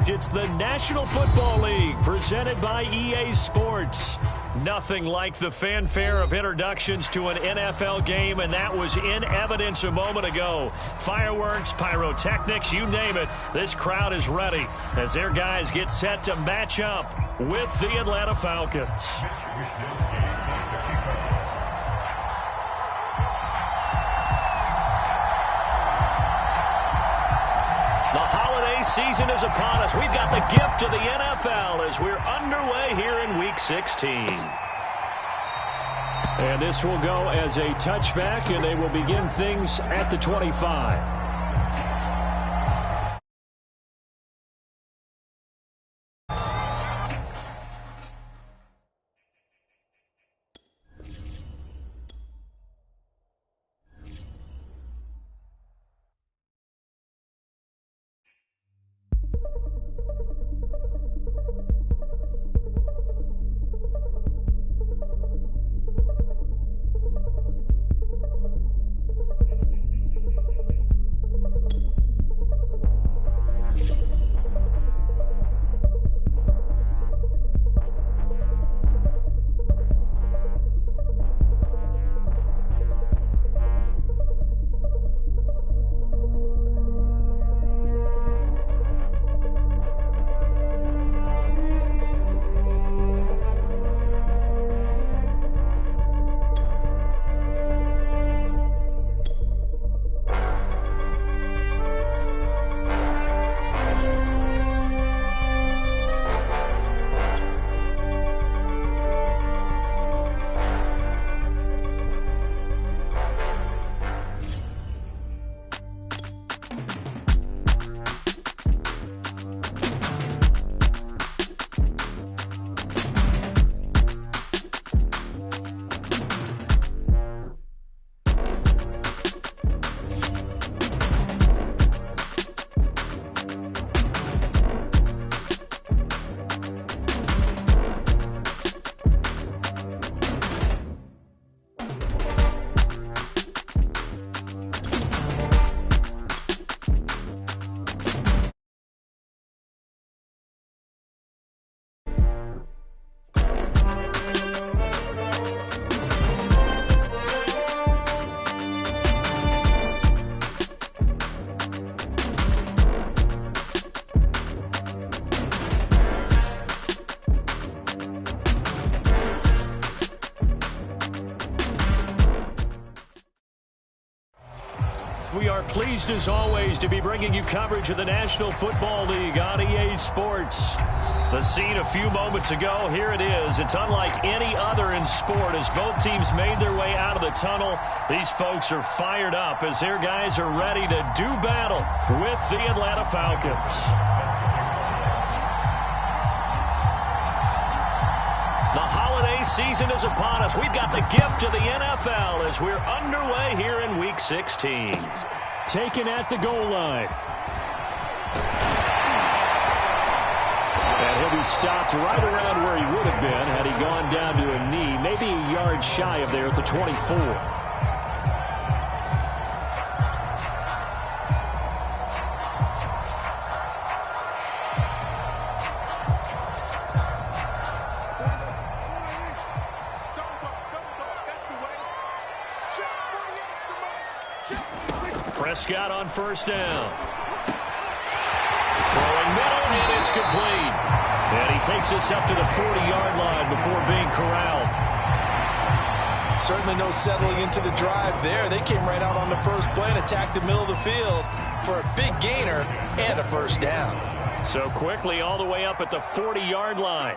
It's the National Football League presented by EA Sports. Nothing like the fanfare of introductions to an NFL game, and that was in evidence a moment ago. Fireworks, pyrotechnics, you name it. This crowd is ready as their guys get set to match up with the Atlanta Falcons. Season is upon us. We've got the gift of the NFL as we're underway here in Week 16. And this will go as a touchback, and they will begin things at the 25. We are pleased, as always, to be bringing you coverage of the National Football League on EA Sports. The scene a few moments ago, here it is. It's unlike any other in sport as both teams made their way out of the tunnel. These folks are fired up as their guys are ready to do battle with the Atlanta Falcons. The holiday season is upon us. We've got the gift of the NFL as we're underway here in Week 16. Taken at the goal line. And he'll be stopped right around where he would have been had he gone down to a knee, maybe a yard shy of there at the 24. Prescott on first down. Throwing middle, and it's complete. And he takes us up to the 40-yard line before being corralled. Certainly no settling into the drive there. They came right out on the first play and attacked the middle of the field for a big gainer and a first down. So quickly all the way up at the 40-yard line.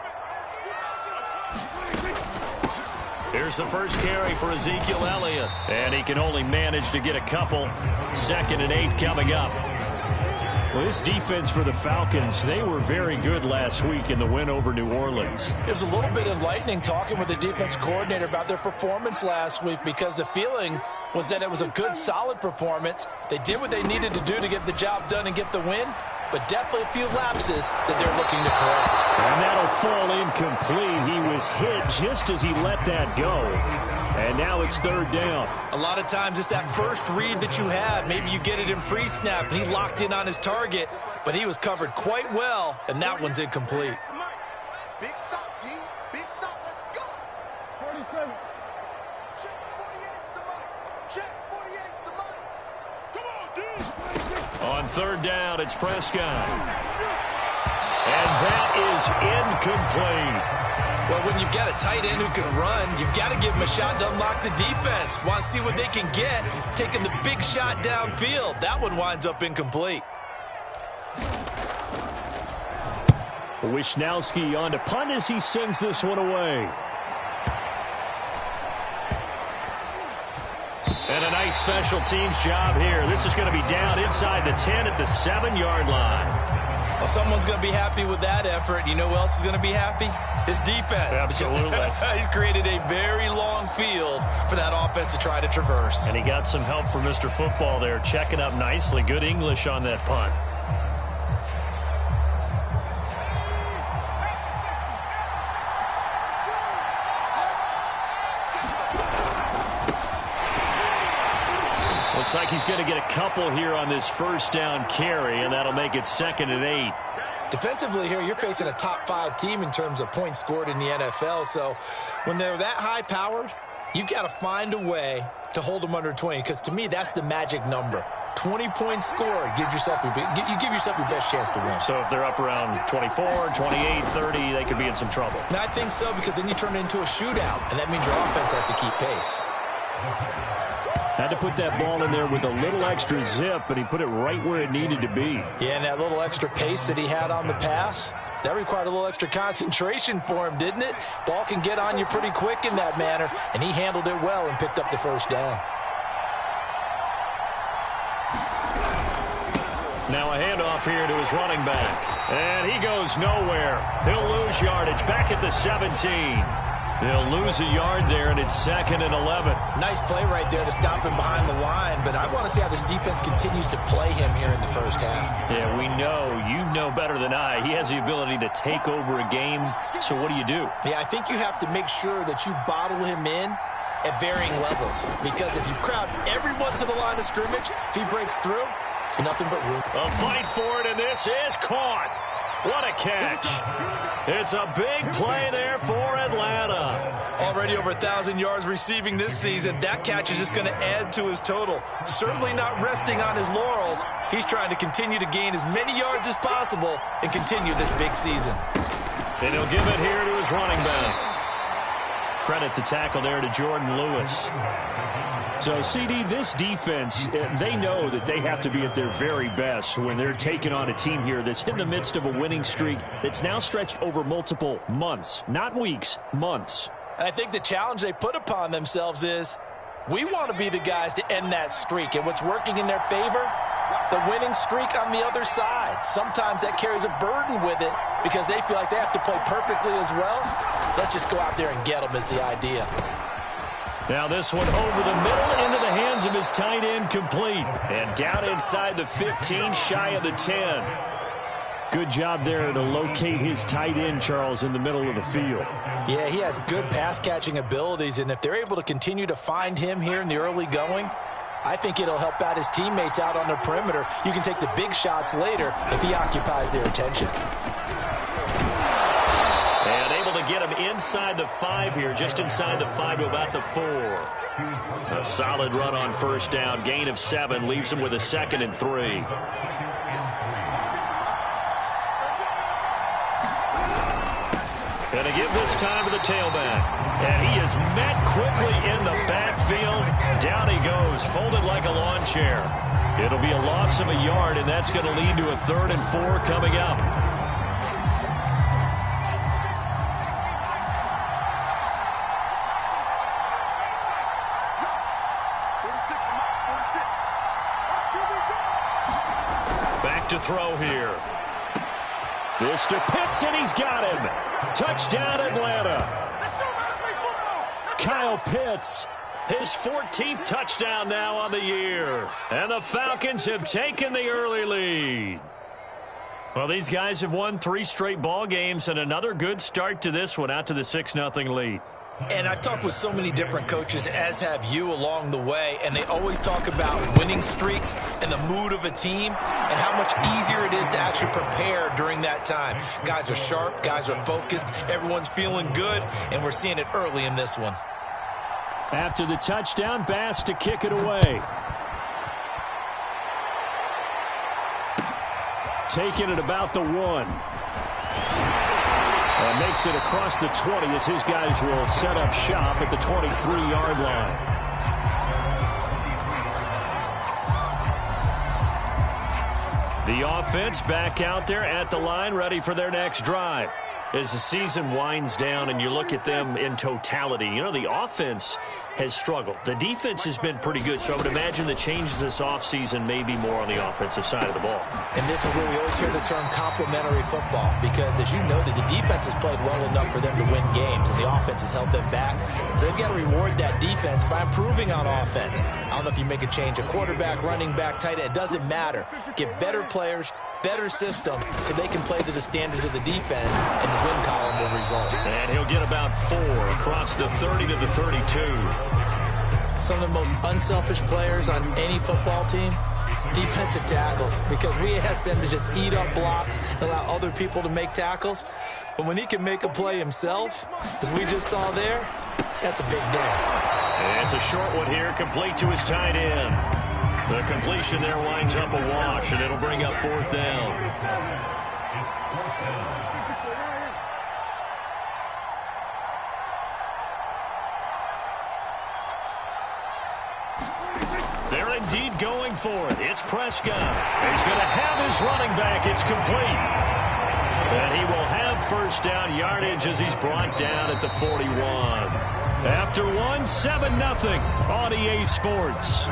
Here's the first carry for Ezekiel Elliott. And he can only manage to get a couple. 2nd and 8 coming up. Well, this defense for the Falcons, they were very good last week in the win over New Orleans. It was a little bit enlightening talking with the defense coordinator about their performance last week because the feeling was that it was a good, solid performance. They did what they needed to do to get the job done and get the win, but definitely a few lapses that they're looking to correct. And that'll fall incomplete. He was hit just as he let that go. And now it's third down. A lot of times it's that first read that you have. Maybe you get it in pre-snap, and he locked in on his target, but he was covered quite well, and that one's incomplete. Big stop, G. Big stop. Let's go. 47. Check 48's the mic. Check 48's the mic. Come on, D. On third down, it's Prescott. And that is incomplete. Well, when you've got a tight end who can run, you've got to give him a shot to unlock the defense. Want to see what they can get, taking the big shot downfield. That one winds up incomplete. Wishnowski on to punt as he sends this one away. And a nice special teams job here. This is going to be down inside the 10 at the 7-yard line. Well, someone's going to be happy with that effort. You know who else is going to be happy? His defense. Absolutely. He's created a very long field for that offense to try to traverse. And he got some help from Mr. Football there, checking up nicely. Good English on that punt. Looks like he's going to get a couple here on this first down carry, and that'll make it 2nd and 8. Defensively here, you're facing a top 5 team in terms of points scored in the NFL. So when they're that high-powered, you've got to find a way to hold them under 20, because to me, that's the magic number. 20 points scored gives yourself you give yourself your best chance to win. So if they're up around 24, 28, 30, they could be in some trouble. And I think so, because then you turn it into a shootout, and that means your offense has to keep pace. Had to put that ball in there with a little extra zip, but he put it right where it needed to be. Yeah, and that little extra pace that he had on the pass, that required a little extra concentration for him, didn't it? Ball can get on you pretty quick in that manner, and he handled it well and picked up the first down. Now a handoff here to his running back. And he goes nowhere. He'll lose yardage back at the 17. They'll lose a yard there, and it's 2nd and 11. Nice play right there to stop him behind the line, but I want to see how this defense continues to play him here in the first half. Yeah, we know. You know better than I. He has the ability to take over a game, so what do you do? Yeah, I think you have to make sure that you bottle him in at varying levels, because if you crowd everyone to the line of scrimmage, if he breaks through, it's nothing but room. A fight for it, and this is caught. What a catch. It's a big play there for Atlanta. Already over 1,000 yards receiving this season. That catch is just going to add to his total. Certainly not resting on his laurels. He's trying to continue to gain as many yards as possible and continue this big season. And he'll give it here to his running back. Credit the tackle there to Jordan Lewis. So, CD, this defense, they know that they have to be at their very best when they're taking on a team here that's in the midst of a winning streak that's now stretched over multiple months, not weeks, months. And I think the challenge they put upon themselves is we want to be the guys to end that streak. And what's working in their favor? The winning streak on the other side. Sometimes that carries a burden with it because they feel like they have to play perfectly as well. Let's just go out there and get them is the idea. Now this one over the middle into the hands of his tight end, complete. And down inside the 15, shy of the 10. Good job there to locate his tight end, Charles, in the middle of the field. Yeah, he has good pass-catching abilities, and if they're able to continue to find him here in the early going, I think it'll help out his teammates out on the perimeter. You can take the big shots later if he occupies their attention. And able to get him inside the 5 here, just inside the 5 to about the 4. A solid run on first down, gain of 7, leaves him with a 2nd and 3. Going to give this time to the tailback. And he is met quickly in the backfield. Down he goes, folded like a lawn chair. It'll be a loss of a yard, and that's going to lead to a 3rd and 4 coming up. Back to throw here. Mr. Pitts, and he's got him. Touchdown, Atlanta. Kyle Pitts, his 14th touchdown now on the year. And the Falcons have taken the early lead. Well, these guys have won 3 straight ball games and another good start to this one, out to the 6-0 lead. And I've talked with so many different coaches, as have you along the way, and they always talk about winning streaks and the mood of a team and how much easier it is to actually prepare during that time. Guys are sharp, guys are focused, everyone's feeling good, and we're seeing it early in this one. After the touchdown, Bass to kick it away. Taking it about the 1. Makes it across the 20 as his guys will set up shop at the 23-yard line. The offense back out there at the line, ready for their next drive. As the season winds down and you look at them in totality, you know, the offense has struggled. The defense has been pretty good, so I would imagine the changes this offseason may be more on the offensive side of the ball. And this is where we always hear the term complementary football, because as you noted, the defense has played well enough for them to win games, and the offense has held them back. So they've got to reward that defense by improving on offense. I don't know if you make a change, a quarterback, running back, tight end, it doesn't matter. Get better players, better system, so they can play to the standards of the defense, and the win column will result. And he'll get about 4 across the 30 to the 32. Some of the most unselfish players on any football team, defensive tackles, because we ask them to just eat up blocks and allow other people to make tackles. But when he can make a play himself, as we just saw there, that's a big day. And it's a short one here, complete to his tight end. The completion there winds up a wash, and it'll bring up 4th down. They're indeed going for it. It's Prescott. He's going to have his running back. It's complete. And he will have 1st down yardage as he's brought down at the 41. After 7-0 on EA Sports.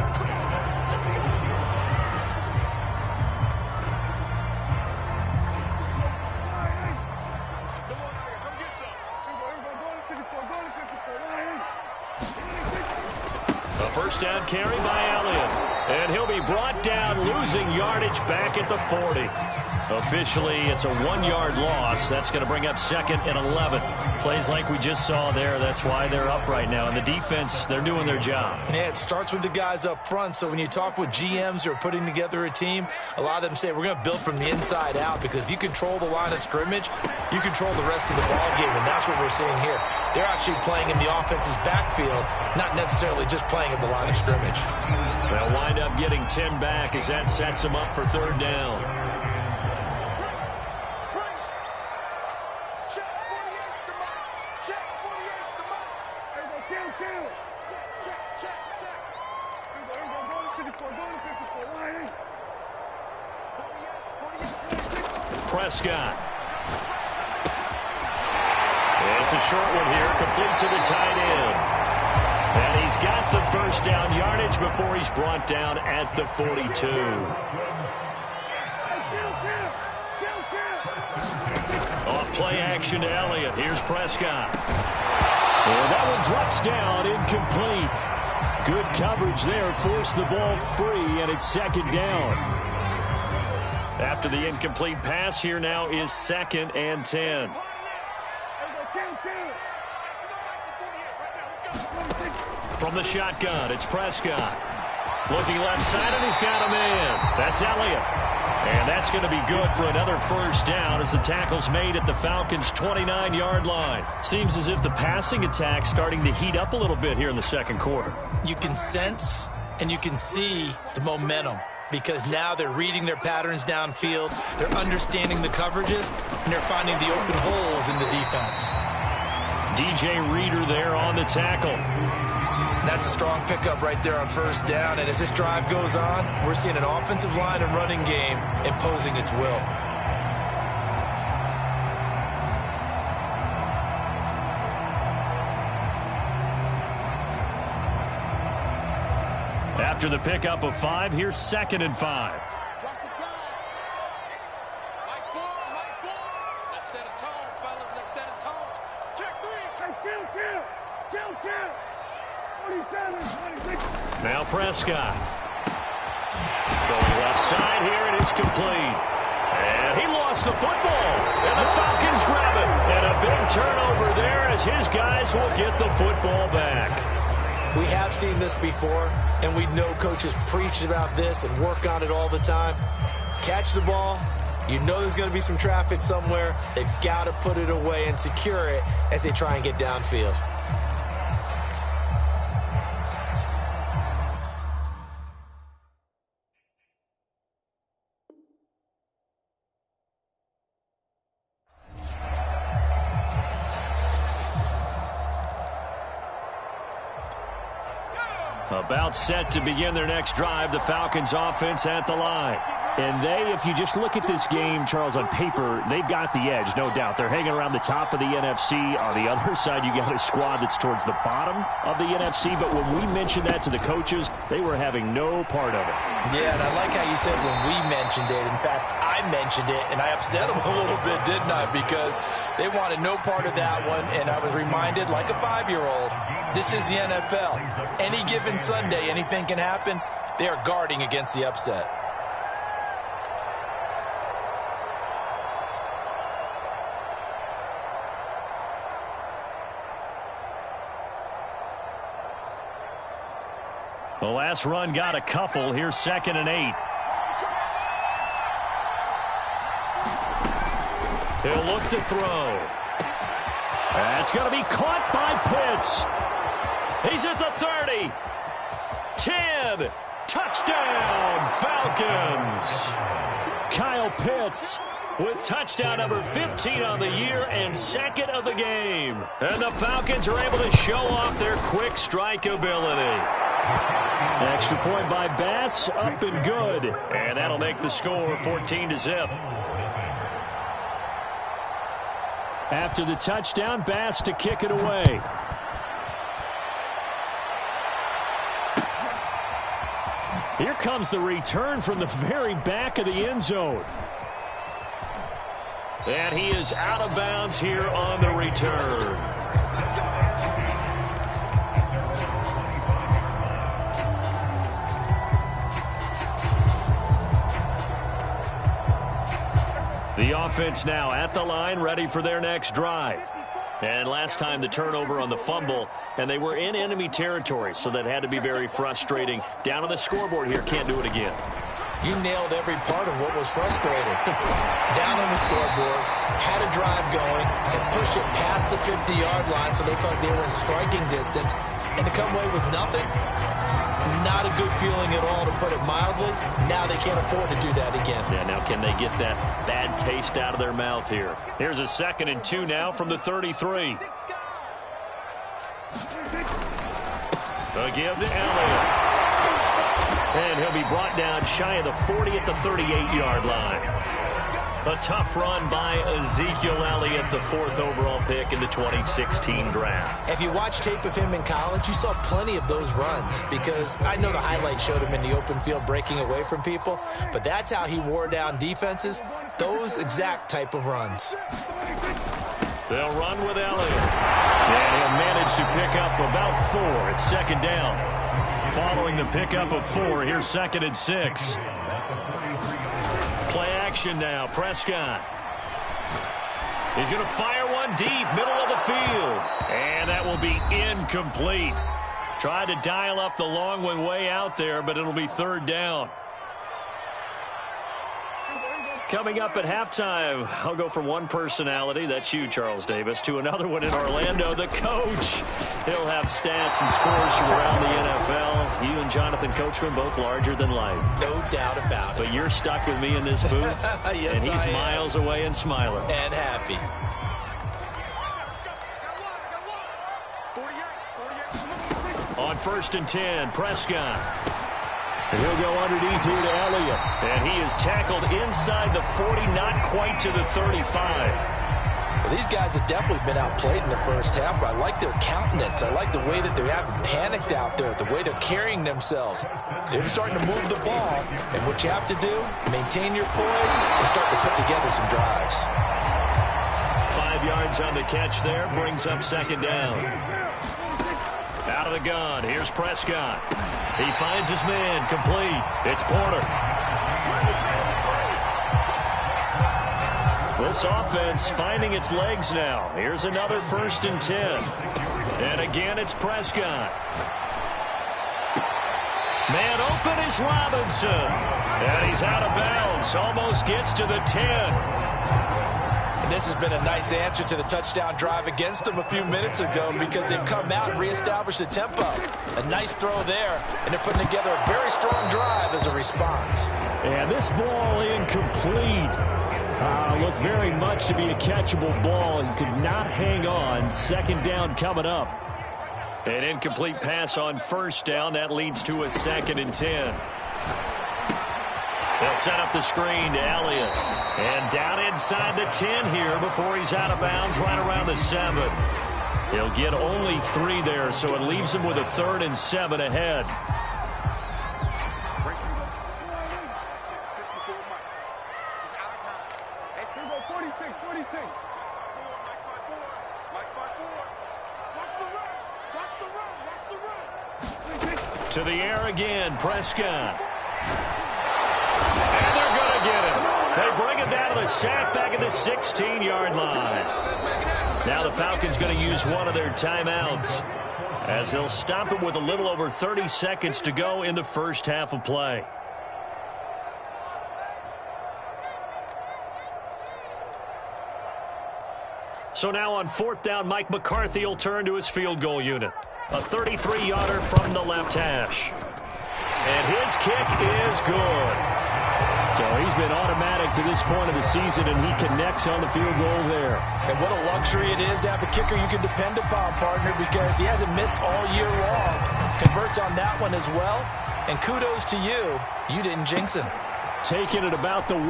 A 1st down carry by Elliott. And he'll be brought down, losing yardage back at the 40. Officially, it's a 1-yard loss. That's going to bring up 2nd and 11. Plays like we just saw there. That's why they're up right now. And the defense, they're doing their job. Yeah, it starts with the guys up front. So when you talk with GMs who are putting together a team, a lot of them say we're going to build from the inside out, because if you control the line of scrimmage, you control the rest of the ball game, and that's what we're seeing here. They're actually playing in the offense's backfield, not necessarily just playing at the line of scrimmage. They'll wind up getting 10 back as that sets them up for 3rd down. Prescott. It's a short one here, complete to the tight end. And he's got the 1st down yardage before he's brought down at the 42. Off play action to Elliott. Here's Prescott. And that one drops down, incomplete. Good coverage there, forced the ball free, and it's 2nd down. After the incomplete pass, here now is 2nd and 10. From the shotgun, it's Prescott. Looking left side, and he's got a man. That's Elliott. And that's going to be good for another 1st down as the tackle's made at the Falcons' 29-yard line. Seems as if the passing attack's starting to heat up a little bit here in the 2nd quarter. You can sense and you can see the momentum, because now they're reading their patterns downfield, they're understanding the coverages, and they're finding the open holes in the defense. DJ Reader there on the tackle. That's a strong pickup right there on 1st down, and as this drive goes on, we're seeing an offensive line and running game imposing its will. After the pickup of 5, here's 2nd and 5. Let's set a tone, fellas. Let's set a tone. Check 3. Check kill. Now Prescott. Throwing left side here, and it's complete. And he lost the football. And the Falcons grab it. And a big turnover there as his guys will get the football back. We have seen this before, and we know coaches preach about this and work on it all the time. Catch the ball. You know there's going to be some traffic somewhere. They've got to put it away and secure it as they try and get downfield. About set to begin their next drive, the Falcons offense at the line. And they, if you just look at this game, Charles, on paper, they've got the edge, no doubt. They're hanging around the top of the NFC. On the other side, you got a squad that's towards the bottom of the NFC. But when we mentioned that to the coaches, they were having no part of it. Yeah, and I like how you said when we mentioned it. In fact, I mentioned it, and I upset them a little bit, didn't I? Because they wanted no part of that one, and I was reminded, like a 5-year-old, this is the NFL. Any given Sunday, anything can happen. They are guarding against the upset. The last run got a couple. Here's 2nd and 8. He'll look to throw. That's going to be caught by Pitts. He's at the 30. 10. Touchdown, Falcons. Kyle Pitts with touchdown number 15 on the year and 2nd of the game. And the Falcons are able to show off their quick strike ability. Extra point by Bass, up and good. And that'll make the score 14-0. After the touchdown, Bass to kick it away. Here comes the return from the very back of the end zone. And he is out of bounds here on the return. The offense now at the line, ready for their next drive. And last time the turnover on the fumble, and they were in enemy territory, so that had to be very frustrating. Down on the scoreboard here, can't do it again. You nailed every part of what was frustrating. Down on the scoreboard, had a drive going, had pushed it past the 50-yard line so they thought they were in striking distance, and to come away with nothing, not a good feeling at all, to put it mildly. Now they can't afford to do that again. Yeah, now can they get that bad taste out of their mouth here? Here's a 2nd and 2 now from the 33. A give to Elliott. And he'll be brought down shy of the 40 at the 38-yard line. A tough run by Ezekiel Elliott, the 4th overall pick in the 2016 draft. If you watch tape of him in college, you saw plenty of those runs, because I know the highlights showed him in the open field breaking away from people, but that's how he wore down defenses, those exact type of runs. They'll run with Elliott. And he'll manage to pick up about 4. It's 2nd down. Following the pickup of 4, here's 2nd and 6. Play action now, Prescott. He's going to fire one deep, middle of the field. And that will be incomplete. Tried to dial up the long one way out there, but it'll be 3rd down. Coming up at halftime, I'll go from one personality, that's you, Charles Davis, to another one in Orlando, the coach. He'll have stats and scores from around the NFL. You and Jonathan Coachman, both larger than life. No doubt about it. But you're stuck with me in this booth, yes, and he's miles away and smiling. And happy. On 1st and 10, Prescott. And he'll go underneath here to Elliott. And he is tackled inside the 40, not quite to the 35. Well, these guys have definitely been outplayed in the first half, but I like their countenance. I like the way that they haven't panicked out there, the way they're carrying themselves. They're starting to move the ball, and what you have to do, maintain your poise and start to put together some drives. 5 yards on the catch there, brings up 2nd down. Out of the gun, here's Prescott. He finds his man, complete. It's Porter. This offense finding its legs now. Here's another 1st and 10. And again, it's Prescott. Man open is Robinson. And he's out of bounds. Almost gets to the 10. And this has been a nice answer to the touchdown drive against them a few minutes ago because they've come out and reestablished the tempo. A nice throw there, and they're putting together a very strong drive as a response. And this ball incomplete. Looked very much to be a catchable ball and could not hang on. 2nd down coming up. An incomplete pass on 1st down. That leads to a 2nd and 10. They'll set up the screen to Elliott. And down inside the 10 here before he's out of bounds right around the 7. He'll get only 3 there, so it leaves him with a 3rd and 7 ahead. To the air again, Prescott. And they're going to get him. They bring him down to the sack back at the 16-yard line. Now the Falcons going to use one of their timeouts as they'll stop it with a little over 30 seconds to go in the first half of play. So now on 4th down, Mike McCarthy will turn to his field goal unit. A 33-yarder from the left hash. And his kick is good. So he's been automatic to this point of the season, and he connects on the field goal there. And what a luxury it is to have a kicker you can depend upon, partner, because he hasn't missed all year long. Converts on that one as well. And kudos to you. You didn't jinx him. Taking it about the 1.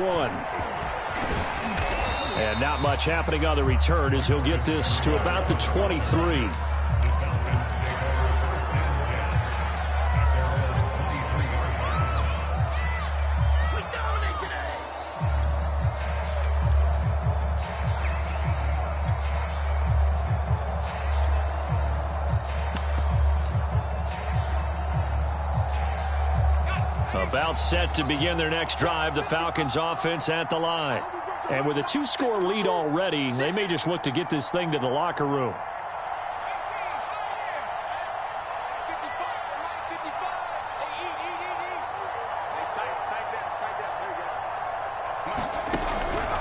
And not much happening on the return as he'll get this to about the 23. About set to begin their next drive, the Falcons offense at the line. And with a 2-score lead already, they may just look to get this thing to the locker room.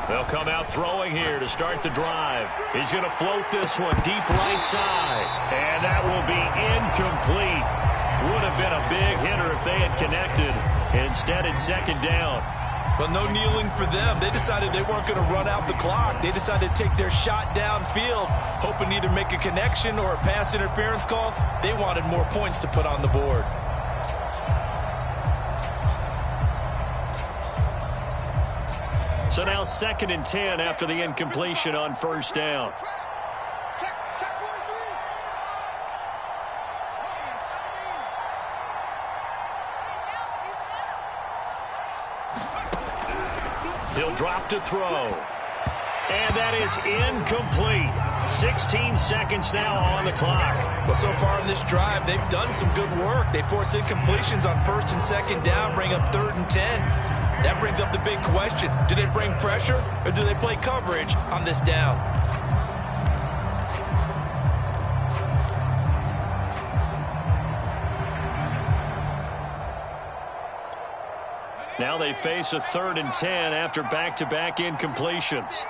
They'll come out throwing here to start the drive. He's going to float this one deep right side. And that will be incomplete. Would have been a big hitter if they had connected. Instead, it's 2nd down. Well, no kneeling for them. They decided they weren't going to run out the clock. They decided to take their shot downfield, hoping to either make a connection or a pass interference call. They wanted more points to put on the board. So now 2nd and 10 after the incompletion on 1st down. He'll drop to throw. And that is incomplete. 16 seconds now on the clock. Well, so far in this drive, they've done some good work. They force incompletions on 1st and 2nd down, bring up 3rd and 10. That brings up the big question. Do they bring pressure or do they play coverage on this down? Now they face a 3rd and 10 after back-to-back incompletions.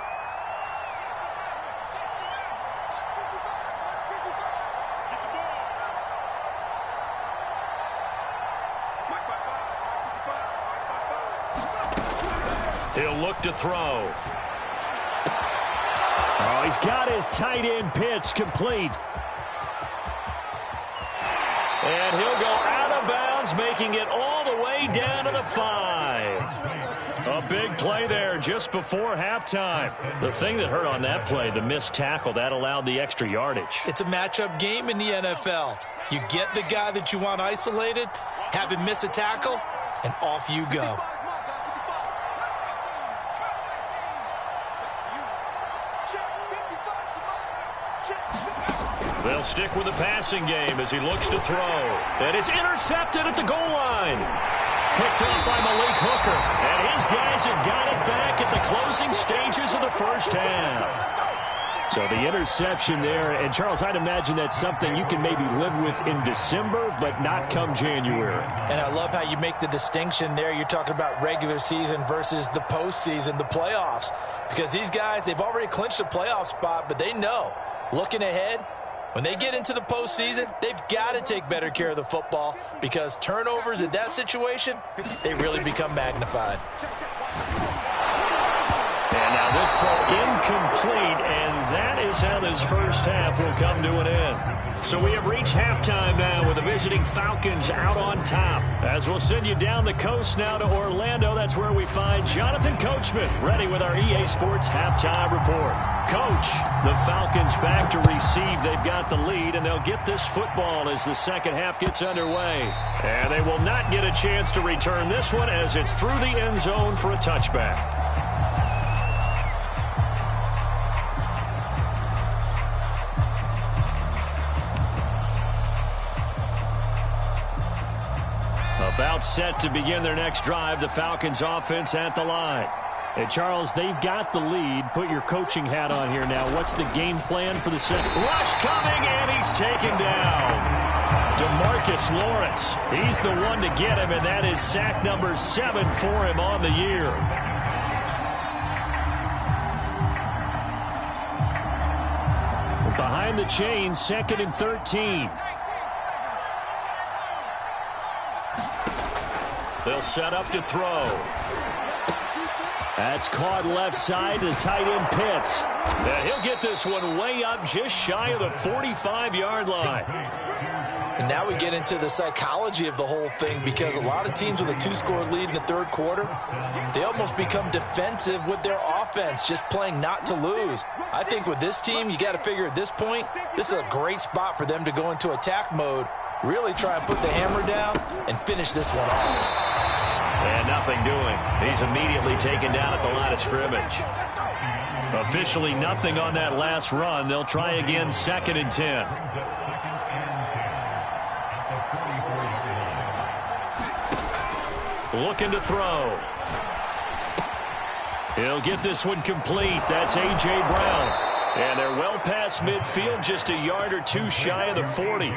He'll look to throw. Oh, he's got his tight end pitch complete. And he'll go out of bounds, making it all the way down to the 5. A big play there just before halftime. The thing that hurt on that play, the missed tackle, that allowed the extra yardage. It's a matchup game in the NFL. You get the guy that you want isolated, have him miss a tackle, and off you go. They'll stick with the passing game as he looks to throw. And it's intercepted at the goal line. picked up by Malik Hooker. And his guys have got it back at the closing stages of the first half. So the interception there, and Charles, I'd imagine that's something you can maybe live with in December, but not come January. And I love how you make the distinction there. You're talking about regular season versus the postseason, the playoffs. Because these guys, they've already clinched a playoff spot, but they know, looking ahead, when they get into the postseason, they've got to take better care of the football because turnovers in that situation, they really become magnified. And now this throw incomplete, and that is how this first half will come to an end. So we have reached halftime now with the visiting Falcons out on top. As we'll send you down the coast now to Orlando, that's where we find Jonathan Coachman ready with our EA Sports halftime report. Coach, the Falcons back to receive. They've got the lead, and they'll get this football as the second half gets underway. And they will not get a chance to return this one as it's through the end zone for a touchback. About set to begin their next drive, the Falcons offense at the line. And Charles, they've got the lead. Put your coaching hat on here now. What's the game plan for the second? Rush coming, and he's taken down. DeMarcus Lawrence, he's the one to get him, and that is sack number 7 for him on the year. Behind the chains, 2nd and 13. They'll set up to throw. That's caught left side to tight end Pitts. Now he'll get this one way up just shy of the 45-yard line. And now we get into the psychology of the whole thing because a lot of teams with a 2-score lead in the third quarter, they almost become defensive with their offense, just playing not to lose. I think with this team, you got to figure at this point, this is a great spot for them to go into attack mode, really try and put the hammer down and finish this one off. And nothing doing. He's immediately taken down at the line of scrimmage. Officially nothing on that last run. They'll try again, 2nd and 10. Looking to throw. He'll get this one complete. That's A.J. Brown. And they're well past midfield, just a yard or two shy of the 40.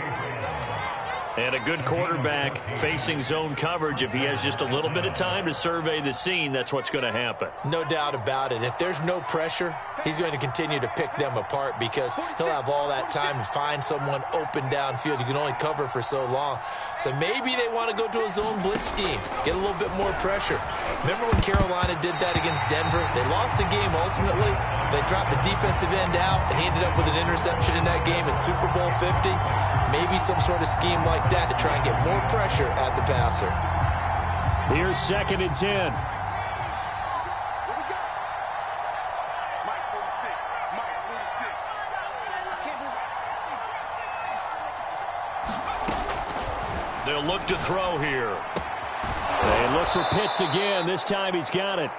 And a good quarterback facing zone coverage. If he has just a little bit of time to survey the scene, that's what's going to happen. No doubt about it. If there's no pressure, he's going to continue to pick them apart because he'll have all that time to find someone open downfield. You can only cover for so long. So maybe they want to go to a zone blitz scheme, get a little bit more pressure. Remember when Carolina did that against Denver? They lost the game ultimately. They dropped the defensive end out, and he ended up with an interception in that game in Super Bowl 50. Maybe some sort of scheme like that to try and get more pressure at the passer. Here's 2nd and 10. They'll look to throw here. They look for Pitts again. This time he's got it.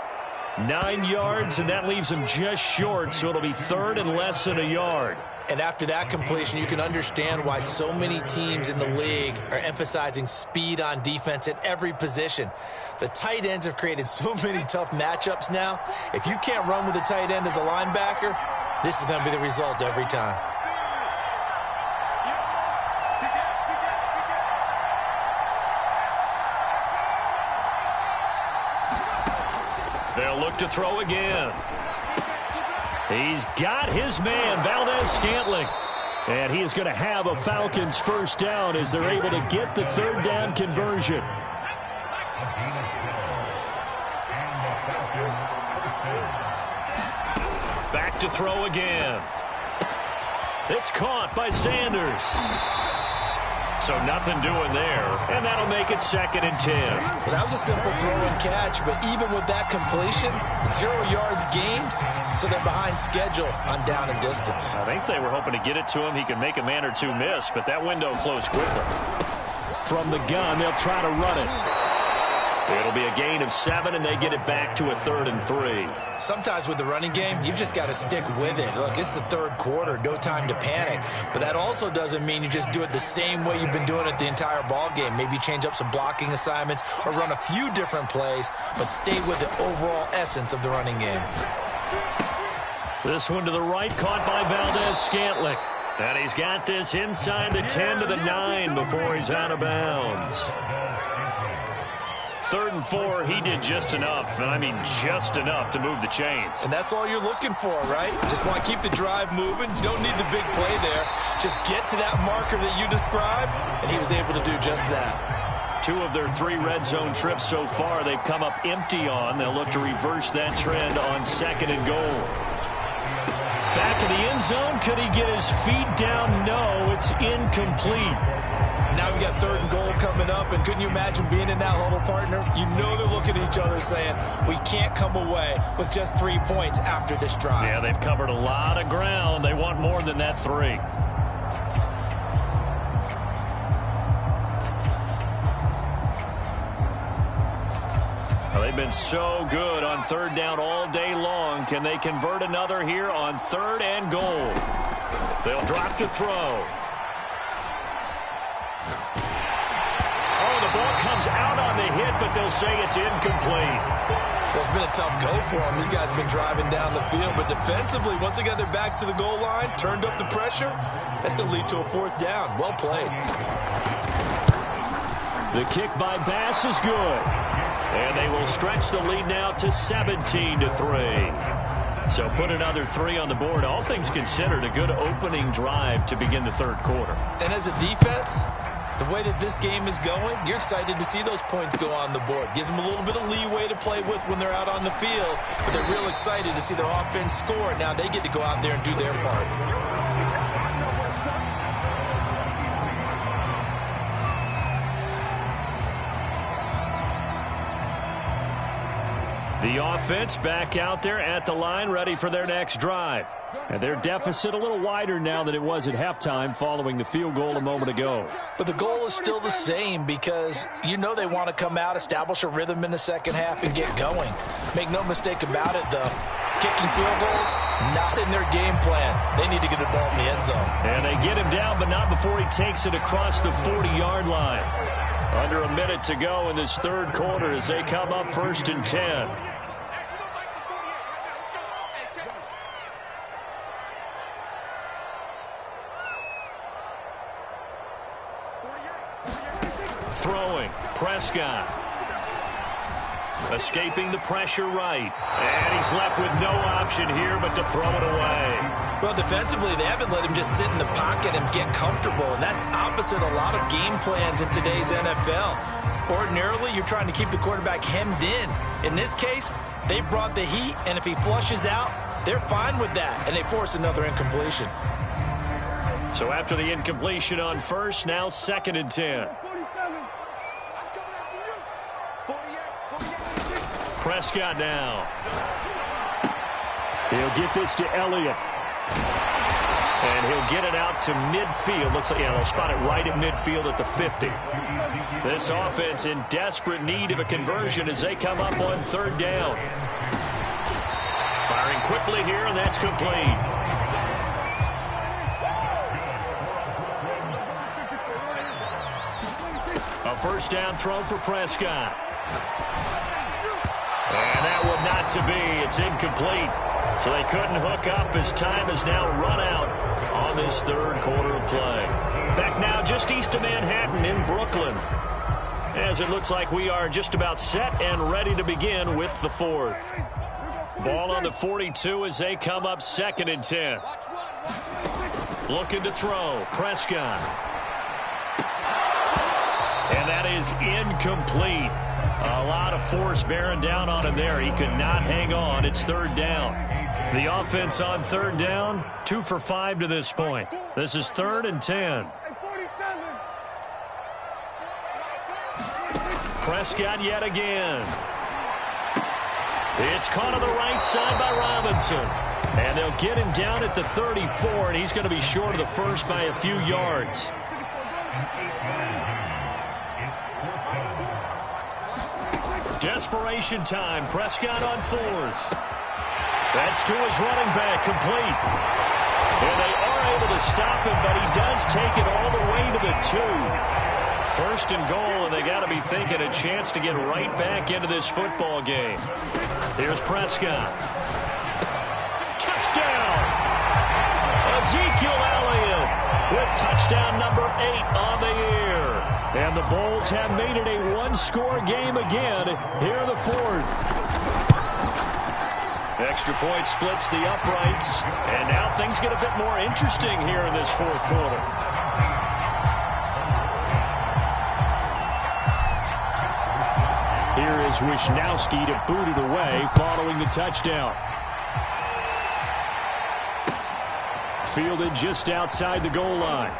9 yards, and that leaves him just short, so it'll be 3rd and less than a yard. And after that completion, you can understand why so many teams in the league are emphasizing speed on defense at every position. The tight ends have created so many tough matchups now. If you can't run with a tight end as a linebacker, this is going to be the result every time. They'll look to throw again. He's got his man, Valdez-Scantling. And he is going to have a Falcons first down as they're able to get the 3rd down conversion. Back to throw again. It's caught by Sanders. So nothing doing there, and that'll make it 2nd and 10. Well, that was a simple throw and catch, but even with that completion, 0 yards gained, so they're behind schedule on down and distance. I think they were hoping to get it to him. He could make a man or two miss, but that window closed quickly. From the gun, they'll try to run it. It'll be a gain of 7, and they get it back to a 3rd and 3. Sometimes with the running game, you've just got to stick with it. Look, it's the 3rd quarter, no time to panic. But that also doesn't mean you just do it the same way you've been doing it the entire ball game. Maybe change up some blocking assignments or run a few different plays, but stay with the overall essence of the running game. This one to the right, caught by Valdez-Scantling. And he's got this inside the 10 to the 9 before he's out of bounds. 3rd and 4, he did just enough, and I mean just enough to move the chains. And that's all you're looking for, right? Just want to keep the drive moving. You don't need the big play there. Just get to that marker that you described, and he was able to do just that. 2 of their 3 red zone trips so far, they've come up empty on. They'll look to reverse that trend on 2nd and goal. Back in the end zone, could he get his feet down? No, it's incomplete. Now we got 3rd and goal coming up, and couldn't you imagine being in that huddle, partner? You know they're looking at each other saying, we can't come away with just 3 points after this drive. Yeah, they've covered a lot of ground. They want more than that 3. Well, they've been so good on 3rd down all day long. Can they convert another here on 3rd and goal? They'll drop to throw. The ball comes out on the hit, but they'll say it's incomplete. Well, it's been a tough go for them. These guys have been driving down the field, but defensively, once they got their backs to the goal line, turned up the pressure, that's going to lead to a 4th down. Well played. The kick by Bass is good. And they will stretch the lead now to 17-3. So put another 3 on the board. All things considered, a good opening drive to begin the 3rd quarter. And as a defense, the way that this game is going, you're excited to see those points go on the board. Gives them a little bit of leeway to play with when they're out on the field, but they're real excited to see their offense score. Now they get to go out there and do their part. The offense back out there at the line, ready for their next drive. And their deficit a little wider now than it was at halftime following the field goal a moment ago. But the goal is still the same because you know they want to come out, establish a rhythm in the second half, and get going. Make no mistake about it, though. Kicking field goals, not in their game plan. They need to get the ball in the end zone. And they get him down, but not before he takes it across the 40-yard line. Under a minute to go in this 3rd quarter as they come up 1st and 10. Throwing, Prescott. Escaping the pressure right. And he's left with no option here but to throw it away. Well, defensively, they haven't let him just sit in the pocket and get comfortable, and that's opposite a lot of game plans in today's NFL. Ordinarily, you're trying to keep the quarterback hemmed in. In this case, they brought the heat, and if he flushes out, they're fine with that, and they force another incompletion. So after the incompletion on 1st, now 2nd and 10. Prescott now. He'll get this to Elliott. And he'll get it out to midfield. Looks like, yeah, they'll spot it right at midfield at the 50. This offense in desperate need of a conversion as they come up on 3rd down. Firing quickly here, and that's complete. A 1st down throw for Prescott. And that one not to be. It's incomplete. So they couldn't hook up as time has now run out on this 3rd quarter of play. Back now just east of Manhattan in Brooklyn. As it looks like we are just about set and ready to begin with the 4th. Ball on the 42 as they come up 2nd and 10. Looking to throw. Prescott. And that is incomplete. A lot of force bearing down on him there. He could not hang on. It's 3rd down. The offense on 3rd down, 2 for 5 to this point. This is 3rd and 10. Prescott yet again. It's caught on the right side by Robinson. And they'll get him down at the 34, and he's going to be short of the 1st by a few yards. Desperation time. Prescott on fourth. That's to his running back, complete. And they are able to stop him, but he does take it all the way to the 2. First and goal, and they got to be thinking a chance to get right back into this football game. Here's Prescott. Touchdown! Ezekiel Elliott with touchdown number 8 on the year. And the Bulls have made it a one-score game again here in the fourth. Extra point splits the uprights, and now things get a bit more interesting here in this fourth quarter. Here is Wisnowski to boot it away following the touchdown. Fielded just outside the goal line.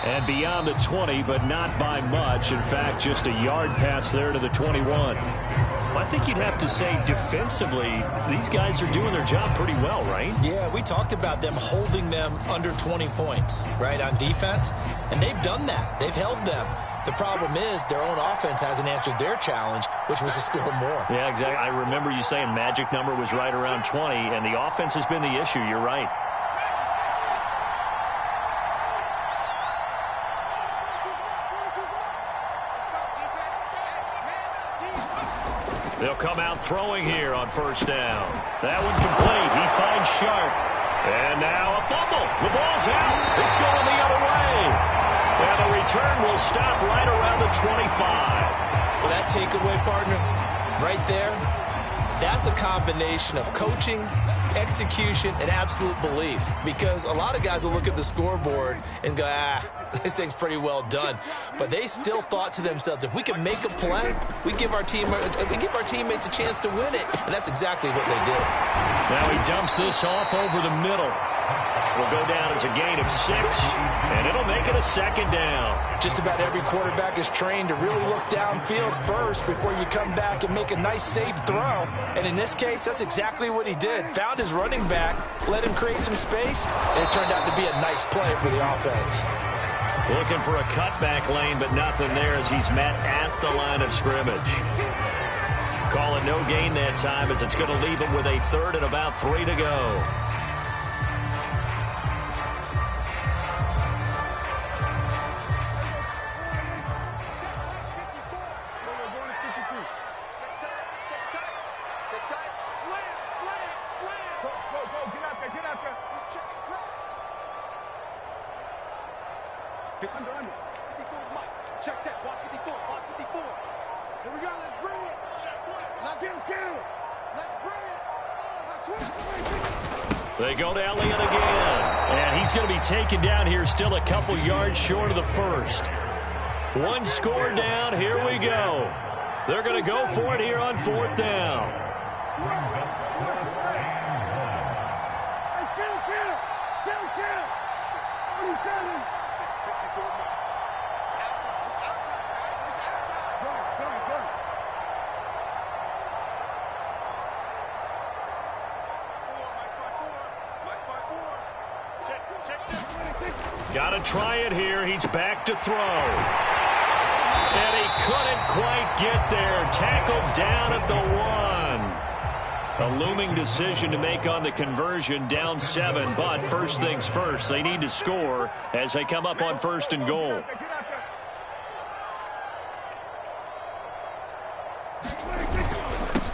And beyond the 20, but not by much. In fact, just a yard pass there to the 21. I think you'd have to say defensively, these guys are doing their job pretty well, right? Yeah, we talked about them holding them under 20 points, right, on defense. And they've done that. They've held them. The problem is their own offense hasn't answered their challenge, which was to score more. Yeah, exactly. I remember you saying magic number was right around 20, and the offense has been the issue. You're right. They'll come out throwing here on first down. That one complete. He finds Sharp. And now a fumble. The ball's out. It's going the other way. And the return will stop right around the 25. Well, that takeaway, partner, right there, that's a combination of coaching, execution, and absolute belief. Because a lot of guys will look at the scoreboard and go, this thing's pretty well done. But they still thought to themselves, if we can make a play, we give our teammates a chance to win it. And that's exactly what they did. Now he dumps this off over the middle. Will go down as a gain of 6, and it'll make it a second down. Just about every quarterback is trained to really look downfield first before you come back and make a nice, safe throw. And in this case, that's exactly what he did. Found his running back, let him create some space, and it turned out to be a nice play for the offense. Looking for a cutback lane, but nothing there as he's met at the line of scrimmage. Call it no gain that time as it's going to leave him with a third and about 3 to go. They go to Elliott again. And he's going to be taken down here still a couple yards short of the first. One score down. Here we go. They're going to go for it here on fourth down. Got to try it here. He's back to throw. And he couldn't quite get there. Tackled down at the 1. A looming decision to make on the conversion, down 7. But first things first, they need to score as they come up on first and goal.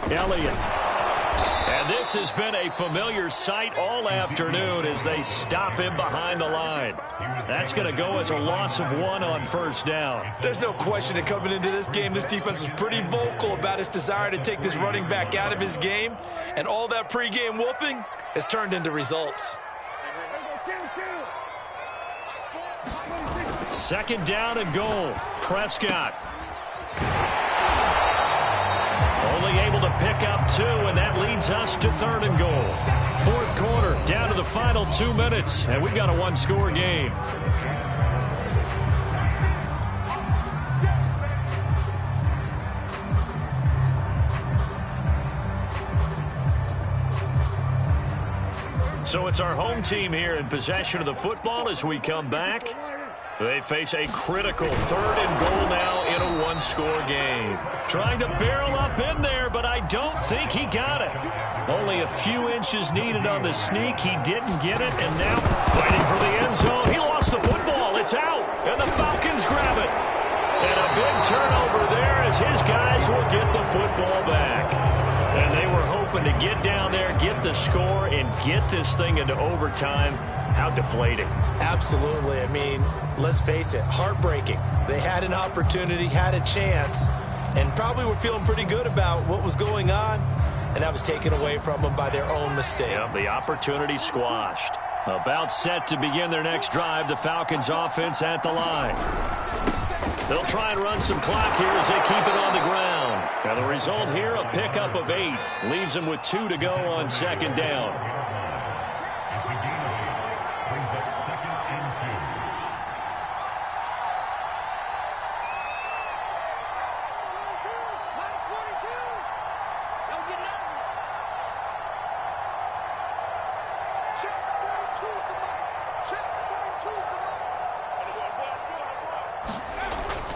Elliott. And this has been a familiar sight all afternoon as they stop him behind the line. That's going to go as a loss of 1 on first down. There's no question that coming into this game, this defense was pretty vocal about its desire to take this running back out of his game. And all that pregame wolfing has turned into results. Second down and goal. Prescott. Only able to pick up 2, and that leads us to third and goal. Fourth quarter, down to the final 2 minutes, and we've got a one-score game. So it's our home team here in possession of the football as we come back. They face a critical 3rd and goal now in a one-score game. Trying to barrel up in there, but I don't think he got it. Only a few inches needed on the sneak. He didn't get it, and now fighting for the end zone. He lost the football. It's out, and the Falcons grab it. And a big turnover there as his guys will get the football back. And they were hoping to get down there, get the score, and get this thing into overtime. How deflating. Absolutely. I mean, let's face it, heartbreaking. They had an opportunity, had a chance, and probably were feeling pretty good about what was going on, and that was taken away from them by their own mistake. Yep, the opportunity squashed. About set to begin their next drive, the Falcons offense at the line. They'll try and run some clock here as they keep it on the ground. Now the result here, a pickup of 8. Leaves them with 2 to go on 2nd down.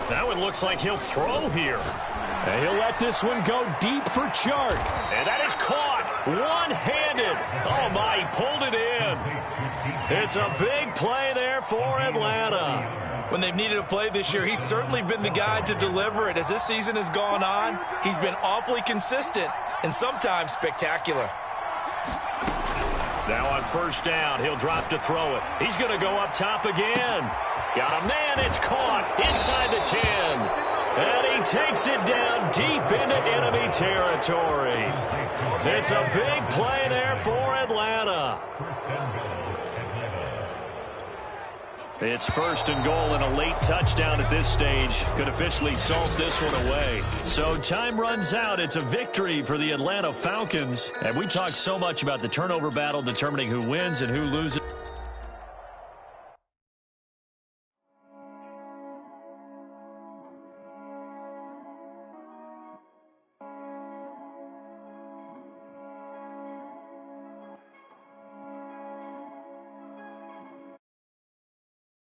Now it looks like he'll throw here. And he'll let this one go deep for Chark. And that is caught one-handed. Oh, my, he pulled it in. It's a big play there for Atlanta. When they've needed a play this year, he's certainly been the guy to deliver it. As this season has gone on, he's been awfully consistent and sometimes spectacular. Now on 1st down, he'll drop to throw it. He's going to go up top again. Got a man, it's caught inside the 10. And he takes it down deep into enemy territory. It's a big play there for Atlanta. It's 1st and goal and a late touchdown at this stage. Could officially salt this one away. So time runs out. It's a victory for the Atlanta Falcons. And we talked so much about the turnover battle determining who wins and who loses.